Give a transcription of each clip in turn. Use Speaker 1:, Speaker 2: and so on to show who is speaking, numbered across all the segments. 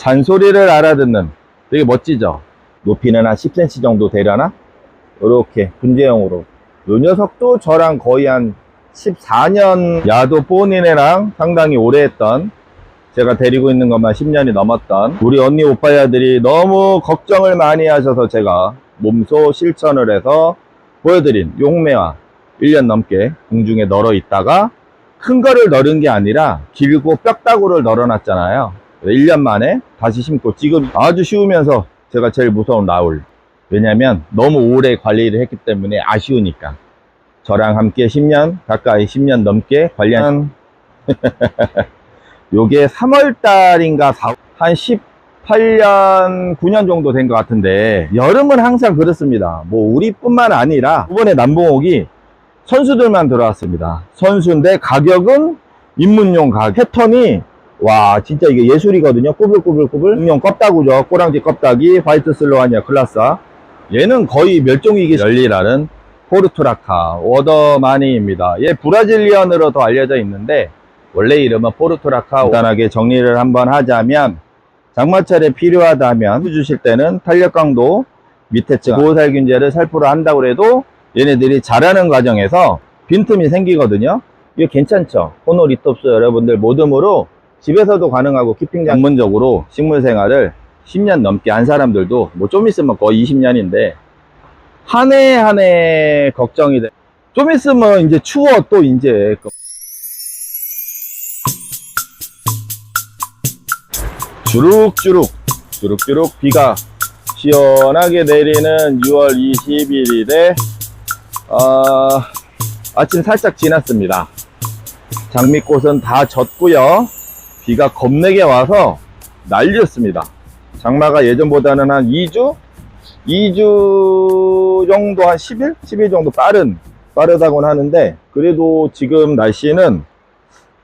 Speaker 1: 잔소리를 알아듣는, 되게 멋지죠? 높이는 한 10cm 정도 되려나? 이렇게 분재형으로. 이 녀석도 저랑 거의 한 14년 야도 본인애랑 상당히 오래 했던, 제가 데리고 있는 것만 10년이 넘었던 우리 언니 오빠야들이 너무 걱정을 많이 하셔서 제가 몸소 실천을 해서 보여드린 용매화 1년 넘게 공중에 널어 있다가 큰 거를 널은 게 아니라 길고 뼈다구를 널어놨잖아요. 1년 만에 다시 심고 지금 아주 쉬우면서 제가 제일 무서운 라울. 왜냐면 너무 오래 관리를 했기 때문에 아쉬우니까. 저랑 함께 10년 가까이 10년 넘게 관리한 요게 3월달인가 한 18년 9년 정도 된 것 같은데, 여름은 항상 그렇습니다. 뭐 우리뿐만 아니라 이번에 남봉옥이 선수들만 들어왔습니다. 선수인데 가격은 입문용 가격. 패턴이 와 진짜 이게 예술이거든요. 꾸불꾸불꾸불. 응용 껍다구죠. 꼬랑지 껍다기 화이트 슬로아니아 클라사. 얘는 거의 멸종위기 열리라는 포르투라카 워더마니입니다. 얘 브라질리언으로 더 알려져 있는데 원래 이름은 포르투라카. 간단하게 정리를 한번 하자면, 장마철에 필요하다면 주실 때는 탄력 강도, 밑에층 보호살균제를 살포를 한다고 해도 얘네들이 자라는 과정에서 빈틈이 생기거든요. 이게 괜찮죠? 코노리톱스 여러분들 모듬으로 집에서도 가능하고, 키핑장 전문적으로 식물 생활을 10년 넘게 한 사람들도 뭐 좀 있으면 거의 20년인데 한 해 한 해 걱정이 돼. 좀 있으면 이제 추워. 또 이제 주룩주룩 비가 시원하게 내리는 6월 21일에 아침 살짝 지났습니다. 장미꽃은 다 졌고요. 비가 겁내게 와서 난리였습니다. 장마가 예전보다는 한 2주 정도, 한 10일? 10일 정도 빠르다고는 하는데, 그래도 지금 날씨는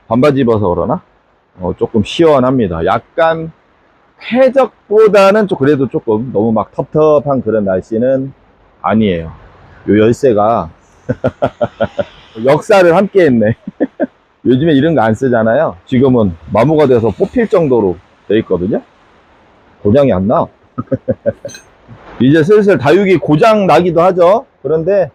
Speaker 1: 반바지 입어서 그러나? 조금 시원합니다. 약간 쾌적보다는 그래도 조금 너무 막 텁텁한 그런 날씨는 아니에요. 요 열쇠가 역사를 함께 했네. 요즘에 이런 거 안 쓰잖아요. 지금은 마모가 돼서 뽑힐 정도로 돼 있거든요. 고장이 안 나. 이제 슬슬 다육이 고장 나기도 하죠. 그런데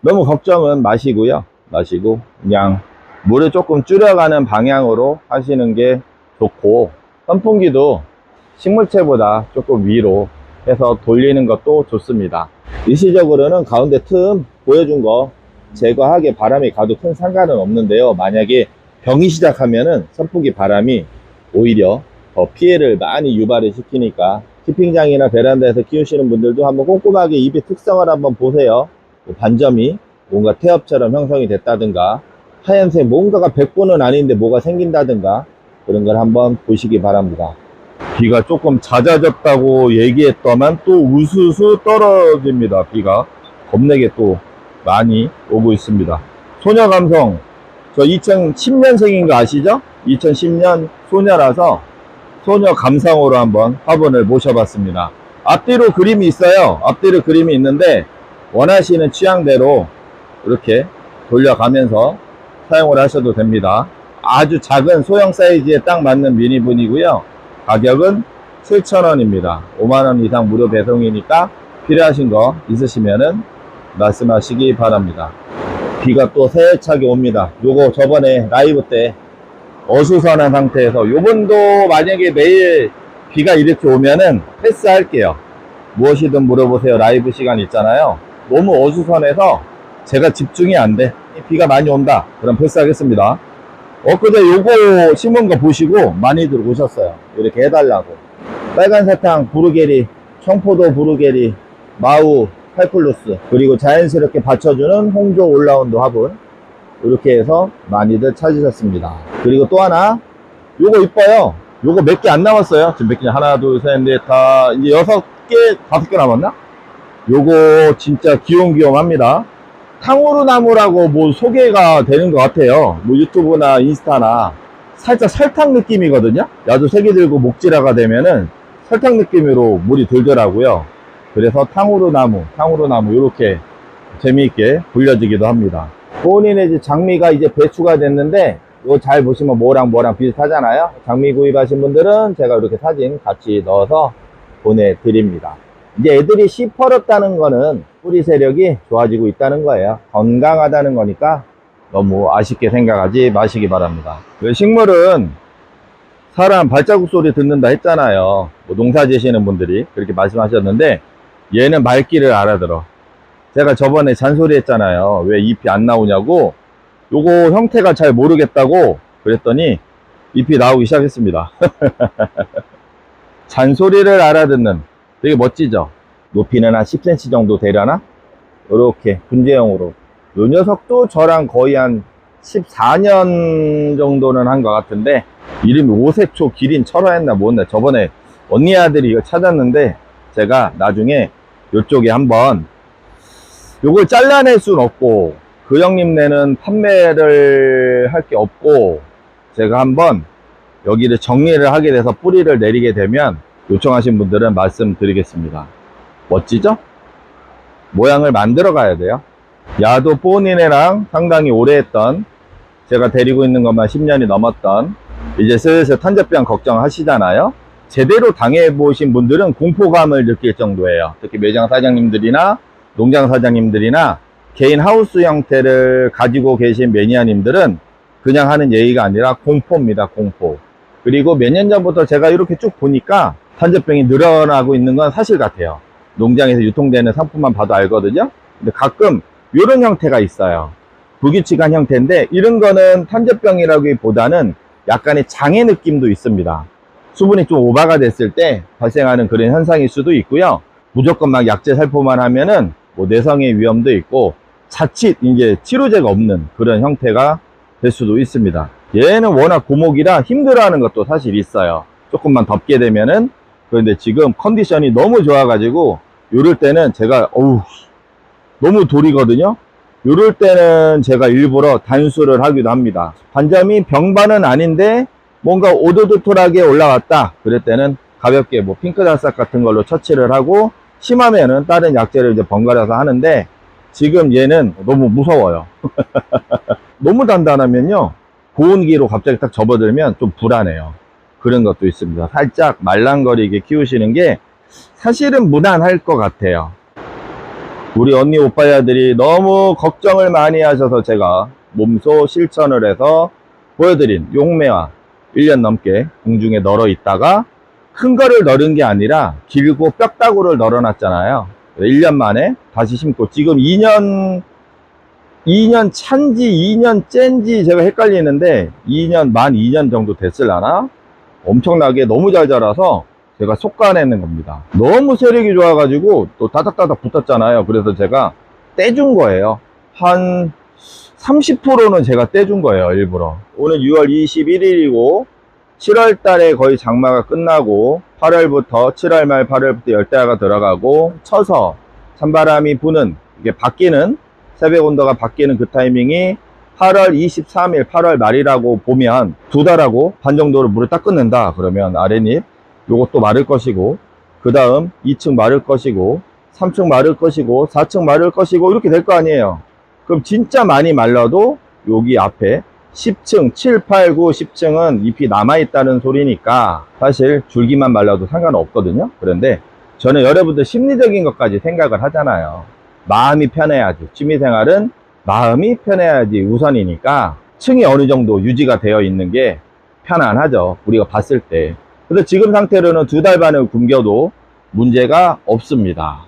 Speaker 1: 너무 걱정은 마시고요. 마시고 그냥 물을 조금 줄여가는 방향으로 하시는 게 좋고, 선풍기도 식물체보다 조금 위로 해서 돌리는 것도 좋습니다. 일시적으로는 가운데 틈 보여준 거 제거하게 바람이 가도 큰 상관은 없는데요. 만약에 병이 시작하면은 선풍기 바람이 오히려 더 피해를 많이 유발을 시키니까, 키핑장이나 베란다에서 키우시는 분들도 한번 꼼꼼하게 잎의 특성을 한번 보세요. 반점이 뭔가 태엽처럼 형성이 됐다든가, 하얀색 뭔가가 100번은 아닌데 뭐가 생긴다든가, 그런 걸 한번 보시기 바랍니다. 비가 조금 잦아졌다고 얘기했더만 또 우수수 떨어집니다. 비가 겁내게 또 많이 오고 있습니다. 소녀감성, 저 2010년생인 거 아시죠? 2010년 소녀라서 소녀 감상으로 한번 화분을 모셔봤습니다. 앞뒤로 그림이 있어요. 앞뒤로 그림이 있는데 원하시는 취향대로 이렇게 돌려가면서 사용을 하셔도 됩니다. 아주 작은 소형 사이즈에 딱 맞는 미니분이고요. 가격은 7,000원입니다. 5만원 이상 무료 배송이니까 필요하신 거 있으시면은 말씀하시기 바랍니다. 비가 또 세차게 옵니다. 요거 저번에 라이브 때 어수선한 상태에서, 요번도 만약에 내일 비가 이렇게 오면은 패스할게요. 무엇이든 물어보세요 라이브 시간 있잖아요. 너무 어수선해서 제가 집중이 안 돼. 비가 많이 온다 그럼 패스하겠습니다. 엊그제 요거 심은 거 보시고 많이들 오셨어요. 이렇게 해달라고. 빨간 사탕 부르게리, 청포도 부르게리, 마우, 팔플루스, 그리고 자연스럽게 받쳐주는 홍조 올라운드 화분, 이렇게 해서 많이들 찾으셨습니다. 그리고 또 하나, 요거 이뻐요. 요거 몇 개 안 남았어요. 지금 몇 개? 하나, 둘, 셋, 넷, 다 이제 6개, 5개 남았나? 요거 진짜 귀염귀염합니다. 탕후루 나무라고 뭐 소개가 되는 것 같아요. 뭐 유튜브나 인스타나. 살짝 설탕 느낌이거든요. 야도 색이 들고 목질화가 되면은 설탕 느낌으로 물이 들더라고요. 그래서 탕후루 나무 이렇게 재미있게 불려지기도 합니다. 본인의 장미가 이제 배추가 됐는데 요 잘 보시면 뭐랑 뭐랑 비슷하잖아요. 장미 구입하신 분들은 제가 이렇게 사진 같이 넣어서 보내드립니다. 이제 애들이 시퍼렇다는 거는 뿌리 세력이 좋아지고 있다는 거예요. 건강하다는 거니까 너무 아쉽게 생각하지 마시기 바랍니다. 식물은 사람 발자국 소리 듣는다 했잖아요. 뭐 농사 지시는 분들이 그렇게 말씀하셨는데 얘는 말귀를 알아들어. 제가 저번에 잔소리 했잖아요. 왜 잎이 안 나오냐고. 요거 형태가 잘 모르겠다고 그랬더니 잎이 나오기 시작했습니다. 잔소리를 알아듣는, 되게 멋지죠? 높이는 한 10cm 정도 되려나? 이렇게 분재형으로. 요 녀석도 저랑 거의 한 14년 정도는 한 것 같은데, 이름이 오색초 기린 철화했나 뭐였나. 저번에 언니 아들이 이거 찾았는데 제가 나중에 요쪽에 한번, 요걸 잘라낼 순 없고 그 형님네는 판매를 할 게 없고, 제가 한번 여기를 정리를 하게 돼서 뿌리를 내리게 되면 요청하신 분들은 말씀드리겠습니다. 멋지죠? 모양을 만들어 가야 돼요. 야도 뽀니네랑 상당히 오래 했던, 제가 데리고 있는 것만 10년이 넘었던, 이제 슬슬 탄저병 걱정하시잖아요. 제대로 당해보신 분들은 공포감을 느낄 정도예요. 특히 매장 사장님들이나 농장 사장님들이나 개인 하우스 형태를 가지고 계신 매니아님들은 그냥 하는 얘기가 아니라 공포입니다. 공포. 그리고 몇 년 전부터 제가 이렇게 쭉 보니까 탄저병이 늘어나고 있는 건 사실 같아요. 농장에서 유통되는 상품만 봐도 알거든요. 근데 가끔 이런 형태가 있어요. 불규칙한 형태인데 이런 거는 탄저병이라기보다는 약간의 장애 느낌도 있습니다. 수분이 좀 오버가 됐을 때 발생하는 그런 현상일 수도 있고요. 무조건 막 약제 살포만 하면은 뭐 내성의 위험도 있고 자칫 이제 치료제가 없는 그런 형태가 될 수도 있습니다. 얘는 워낙 고목이라 힘들어하는 것도 사실 있어요. 조금만 덥게 되면은. 그런데 지금 컨디션이 너무 좋아가지고 요럴 때는 제가 너무 돌이거든요. 요럴 때는 제가 일부러 단수를 하기도 합니다. 반점이 병반은 아닌데 뭔가 오도도톨하게 올라왔다 그럴 때는 가볍게 뭐 핑크달싹 같은 걸로 처치를 하고, 심하면은 다른 약재를 이제 번갈아서 하는데 지금 얘는 너무 무서워요. 너무 단단하면요, 고온기로 갑자기 딱 접어들면 좀 불안해요. 그런 것도 있습니다. 살짝 말랑거리게 키우시는 게 사실은 무난할 것 같아요. 우리 언니 오빠야들이 너무 걱정을 많이 하셔서 제가 몸소 실천을 해서 보여드린 용매화 1년 넘게 공중에 널어 있다가 큰 거를 널은 게 아니라 길고 뼈다구를 널어놨잖아요. 1년 만에 다시 심고 지금 2년 찬지 2년 쨘지 제가 헷갈리는데 만 2년 정도 됐을라나? 엄청나게 너무 잘 자라서 제가 속가내는 겁니다. 너무 세력이 좋아가지고 또 다닥다닥 붙었잖아요. 그래서 제가 떼준 거예요. 한 30%는 제가 떼준 거예요, 일부러. 오늘 6월 21일이고 7월 달에 거의 장마가 끝나고 8월부터 7월 말 8월부터 열대야가 들어가고 쳐서 찬바람이 부는, 이게 바뀌는, 새벽 온도가 바뀌는 그 타이밍이 8월 23일 8월 말이라고 보면 2달하고 반 정도로 물을 딱 끊는다 그러면 아랫잎 요것도 마를 것이고, 그 다음 2층 마를 것이고 3층 마를 것이고 4층 마를 것이고 이렇게 될 거 아니에요. 그럼 진짜 많이 말라도 여기 앞에 10층 7, 8, 9, 10층은 잎이 남아있다는 소리니까 사실 줄기만 말라도 상관없거든요. 그런데 저는 여러분들 심리적인 것까지 생각을 하잖아요. 마음이 편해야지, 취미생활은 마음이 편해야지 우선이니까 층이 어느 정도 유지가 되어 있는 게 편안하죠, 우리가 봤을 때. 그래서 지금 상태로는 2달 반을 굶겨도 문제가 없습니다.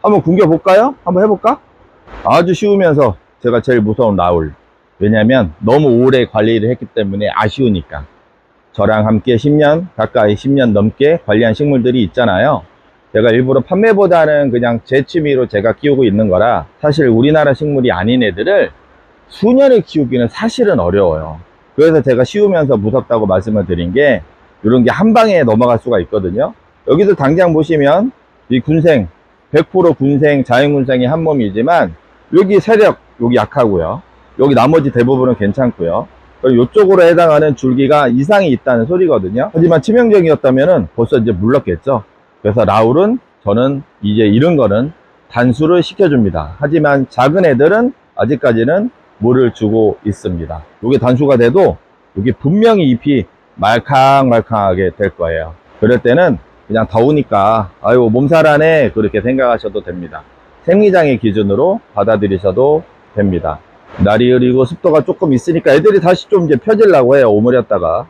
Speaker 1: 한번 굶겨볼까요? 한번 해볼까? 아주 쉬우면서 제가 제일 무서운 라울. 왜냐면 너무 오래 관리를 했기 때문에 아쉬우니까. 저랑 함께 10년 가까이 10년 넘게 관리한 식물들이 있잖아요. 제가 일부러 판매보다는 그냥 제 취미로 제가 키우고 있는 거라 사실 우리나라 식물이 아닌 애들을 수년을 키우기는 사실은 어려워요. 그래서 제가 쉬우면서 무섭다고 말씀을 드린 게 이런 게 한 방에 넘어갈 수가 있거든요. 여기서 당장 보시면 이 군생 100% 군생 자연군생이 한 몸이지만 여기 세력 여기 약하고요, 여기 나머지 대부분은 괜찮고요. 그리고 이쪽으로 해당하는 줄기가 이상이 있다는 소리거든요. 하지만 치명적이었다면 벌써 이제 물렀겠죠. 그래서 라울은 저는 이제 이런 거는 단수를 시켜줍니다. 하지만 작은 애들은 아직까지는 물을 주고 있습니다. 이게 단수가 돼도 여기 분명히 잎이 말캉말캉하게 될 거예요. 그럴 때는 그냥 더우니까 아유 몸살하네 그렇게 생각하셔도 됩니다. 생리장의 기준으로 받아들이셔도 됩니다. 날이 흐리고 습도가 조금 있으니까 애들이 다시 좀 이제 펴지려고 해요. 오므렸다가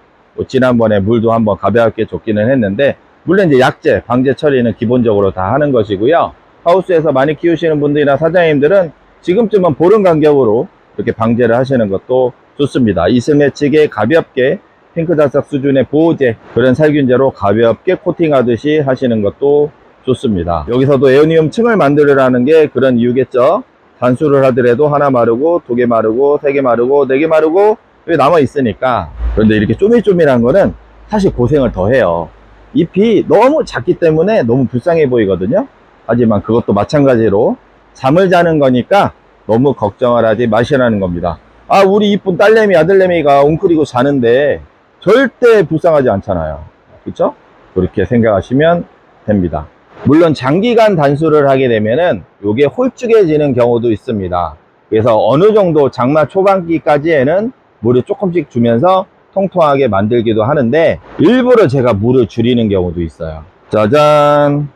Speaker 1: 지난번에 물도 한번 가볍게 줬기는 했는데, 물론 이제 약제 방제 처리는 기본적으로 다 하는 것이고요. 하우스에서 많이 키우시는 분들이나 사장님들은 지금쯤은 보름 간격으로 이렇게 방제를 하시는 것도 좋습니다. 이슬 맺히게 가볍게 핑크자석 수준의 보호제, 그런 살균제로 가볍게 코팅하듯이 하시는 것도 좋습니다. 여기서도 에어니움 층을 만들으라는 게 그런 이유겠죠. 단수를 하더라도 하나 마르고, 두 개 마르고, 세 개 마르고, 네 개 마르고 남아 있으니까. 그런데 이렇게 쪼밀쪼밀한 거는 사실 고생을 더 해요. 잎이 너무 작기 때문에 너무 불쌍해 보이거든요. 하지만 그것도 마찬가지로 잠을 자는 거니까 너무 걱정을 하지 마시라는 겁니다. 아, 우리 이쁜 딸내미 아들내미가 웅크리고 자는데 절대 불쌍하지 않잖아요. 그렇죠? 그렇게 생각하시면 됩니다. 물론 장기간 단수를 하게 되면은 이게 홀쭉해지는 경우도 있습니다. 그래서 어느 정도 장마 초반기까지에는 물을 조금씩 주면서 통통하게 만들기도 하는데, 일부러 제가 물을 줄이는 경우도 있어요. 짜잔.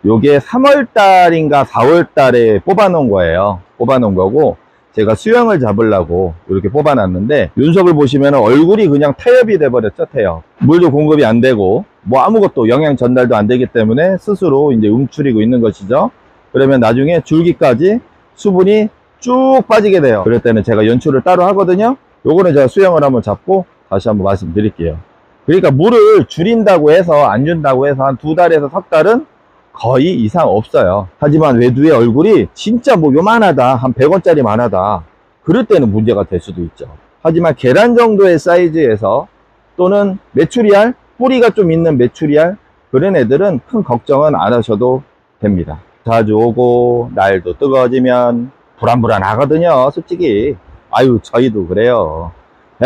Speaker 1: 요게 3월달인가 4월달에 뽑아 놓은 거예요. 뽑아 놓은 거고, 제가 수영을 잡으려고 이렇게 뽑아 놨는데, 윤석을 보시면 얼굴이 그냥 태엽이 돼 버렸죠. 태엽. 물도 공급이 안 되고 뭐 아무것도 영양 전달도 안 되기 때문에 스스로 이제 움츠리고 있는 것이죠. 그러면 나중에 줄기까지 수분이 쭉 빠지게 돼요. 그럴 때는 제가 연출을 따로 하거든요. 요거는 제가 수영을 한번 잡고 다시 한번 말씀드릴게요. 그러니까 물을 줄인다고 해서, 안 준다고 해서 한 2달에서 3달은 거의 이상 없어요. 하지만 외두의 얼굴이 진짜 뭐 요만하다, 한 100원짜리 만하다, 그럴 때는 문제가 될 수도 있죠. 하지만 계란 정도의 사이즈에서, 또는 메추리알, 뿌리가 좀 있는 메추리알, 그런 애들은 큰 걱정은 안 하셔도 됩니다. 자주 오고 날도 뜨거워지면 불안불안하거든요, 솔직히. 아유, 저희도 그래요.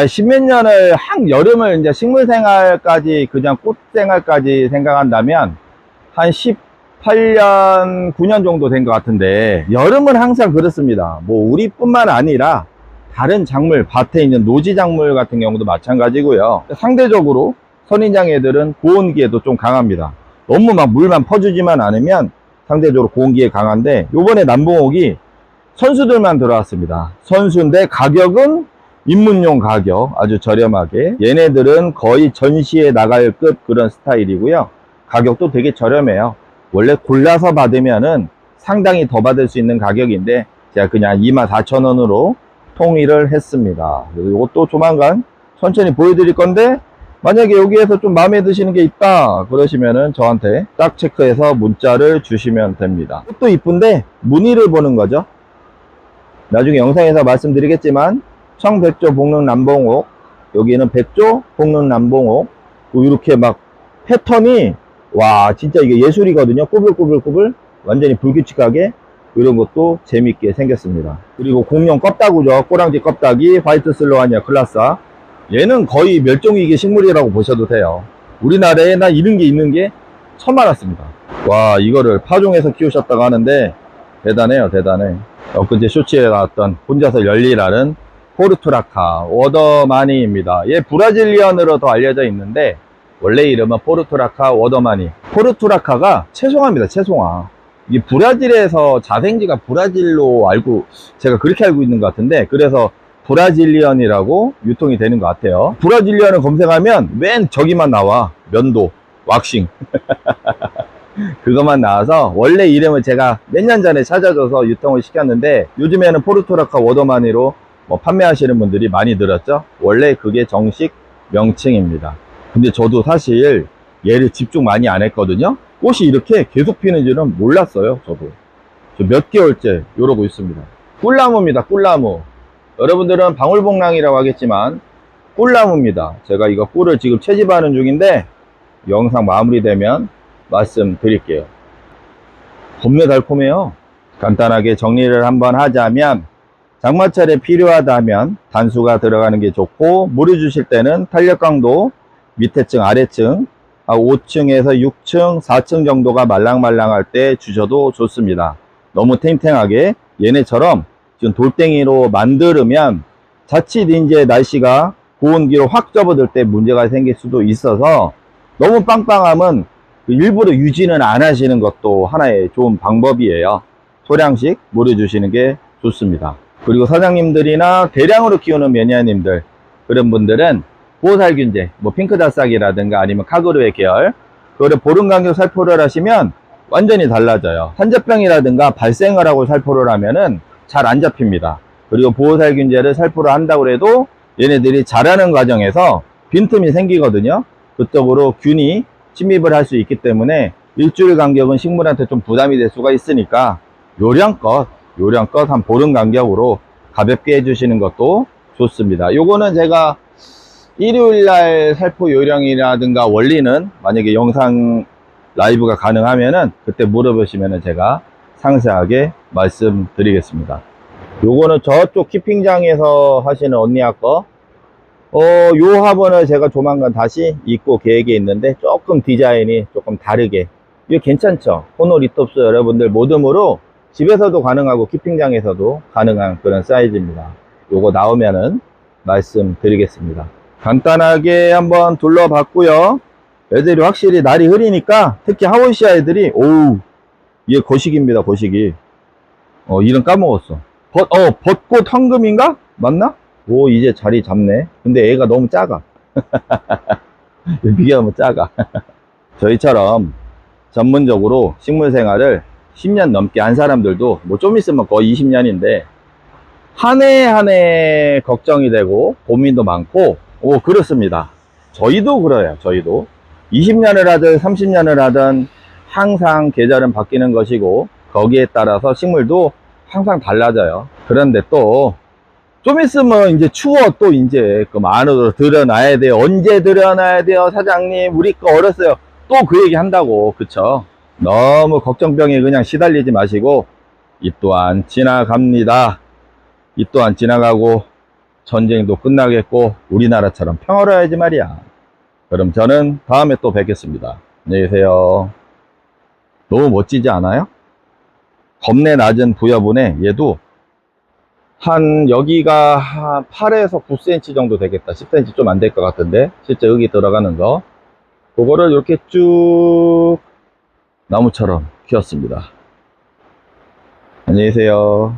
Speaker 1: 십몇 년을 여름을 이제 식물생활까지, 그냥 꽃생활까지 생각한다면 한 18년, 9년 정도 된 것 같은데, 여름은 항상 그렇습니다. 뭐 우리뿐만 아니라 다른 작물, 밭에 있는 노지작물 같은 경우도 마찬가지고요. 상대적으로 선인장 애들은 고온기에도 좀 강합니다. 너무 막 물만 퍼주지만 않으면 상대적으로 고온기에 강한데, 요번에 남봉옥이 선수들만 들어왔습니다. 선수인데 가격은 입문용 가격, 아주 저렴하게. 얘네들은 거의 전시에 나갈 급 그런 스타일이고요. 가격도 되게 저렴해요. 원래 골라서 받으면은 상당히 더 받을 수 있는 가격인데, 제가 그냥 24,000원으로 통일을 했습니다. 그래서 이것도 조만간 천천히 보여드릴 건데, 만약에 여기에서 좀 마음에 드시는 게 있다 그러시면은 저한테 딱 체크해서 문자를 주시면 됩니다. 또 이쁜데 무늬를 보는 거죠. 나중에 영상에서 말씀드리겠지만, 청백조 복릉 남봉옥, 여기는 백조 복릉 남봉옥, 이렇게 막 패턴이, 와 진짜 이게 예술이거든요. 꾸불꾸불꾸불, 완전히 불규칙하게. 이런 것도 재밌게 생겼습니다. 그리고 공룡 껍다구죠. 꼬랑지 껍다기, 화이트 슬로아니아 클라사. 얘는 거의 멸종위기 식물이라고 보셔도 돼요. 우리나라에 나 이런 게 있는 게 처음 알았습니다. 와, 이거를 파종해서 키우셨다고 하는데 대단해요, 대단해. 엊그제 쇼츠에 나왔던 혼자서 열일하는 포르투라카 워더마니입니다. 얘 브라질리언으로 더 알려져 있는데, 원래 이름은 포르투라카 워더마니. 포르투라카가 채송화입니다, 채송화. 이 브라질에서 자생지가 브라질로 제가 그렇게 알고 있는 것 같은데, 그래서 브라질리언이라고 유통이 되는 것 같아요. 브라질리언을 검색하면 맨 저기만 나와. 면도, 왁싱. 그것만 나와서, 원래 이름을 제가 몇 년 전에 찾아줘서 유통을 시켰는데, 요즘에는 포르투라카 워더마니로 뭐 판매하시는 분들이 많이 들었죠. 원래 그게 정식 명칭입니다. 근데 저도 사실 얘를 집중 많이 안 했거든요. 꽃이 이렇게 계속 피는지는 몰랐어요. 저도 몇 개월째 이러고 있습니다. 꿀나무입니다, 꿀나무. 여러분들은 방울복랑이라고 하겠지만 꿀나무입니다. 제가 이거 꿀을 지금 채집하는 중인데, 영상 마무리되면 말씀드릴게요. 겁내 달콤해요. 간단하게 정리를 한번 하자면, 장마철에 필요하다면 단수가 들어가는 게 좋고, 물을 주실 때는 탄력 강도 밑에 층 아래층 5층에서 6층 4층 정도가 말랑말랑할 때 주셔도 좋습니다. 너무 탱탱하게 얘네처럼 지금 돌덩이로 만들면 자칫 이제 날씨가 고온기로 확 접어들 때 문제가 생길 수도 있어서 너무 빵빵하면 일부러 유지는 안 하시는 것도 하나의 좋은 방법이에요. 소량씩 물을 주시는 게 좋습니다. 그리고 사장님들이나 대량으로 키우는 매니아님들, 그런 분들은 보호살균제, 뭐 핑크다싹이라든가 아니면 카그루의 계열, 그거를 보름 간격 살포를 하시면 완전히 달라져요. 환자병이라든가 발생을 하고 살포를 하면은 잘 안 잡힙니다. 그리고 보호살균제를 살포를 한다고 해도 얘네들이 자라는 과정에서 빈틈이 생기거든요. 그쪽으로 균이 침입을 할 수 있기 때문에 일주일 간격은 식물한테 좀 부담이 될 수가 있으니까 요량껏 한 보름 간격으로 가볍게 해주시는 것도 좋습니다. 요거는 제가 일요일날 살포 요령이라든가 원리는 만약에 영상 라이브가 가능하면은 그때 물어보시면은 제가 상세하게 말씀드리겠습니다. 요거는 저쪽 키핑장에서 하시는 언니야 거. 요 화분을 제가 조만간 다시 입고 계획이 있는데 조금 디자인이 조금 다르게. 이거 괜찮죠? 코노리톱스 여러분들 모듬으로 집에서도 가능하고 키핑장에서도 가능한 그런 사이즈입니다. 요거 나오면은 말씀드리겠습니다. 간단하게 한번 둘러봤고요. 애들이 확실히 날이 흐리니까 특히 하원시아 애들이 오우 얘 거시기입니다. 거시기. 이름 까먹었어. 벚꽃 황금인가? 맞나? 오 이제 자리 잡네. 근데 애가 너무 작아. 비교하면 작아. 저희처럼 전문적으로 식물 생활을 10년 넘게 한 사람들도 뭐 좀 있으면 거의 20년인데 한 해 한 해 걱정이 되고 고민도 많고 그렇습니다. 저희도 그래요. 저희도 20년을 하든 30년을 하든 항상 계절은 바뀌는 것이고 거기에 따라서 식물도 항상 달라져요. 그런데 또 좀 있으면 이제 추워. 또 이제 그럼 안으로 들여놔야 돼요. 언제 들여놔야 돼요 사장님, 우리 거 어렸어요. 또 그 얘기 한다고. 그쵸? 너무 걱정병에 그냥 시달리지 마시고 이 또한 지나갑니다. 이 또한 지나가고 전쟁도 끝나겠고 우리나라처럼 평화로워야지 말이야. 그럼 저는 다음에 또 뵙겠습니다. 안녕히 계세요. 너무 멋지지 않아요? 겁내 낮은 부여분에 얘도 한 여기가 한 8에서 9cm 정도 되겠다. 10cm 좀 안 될 것 같은데 실제 여기 들어가는 거 그거를 이렇게 쭉 나무처럼 키웠습니다. 안녕히 계세요.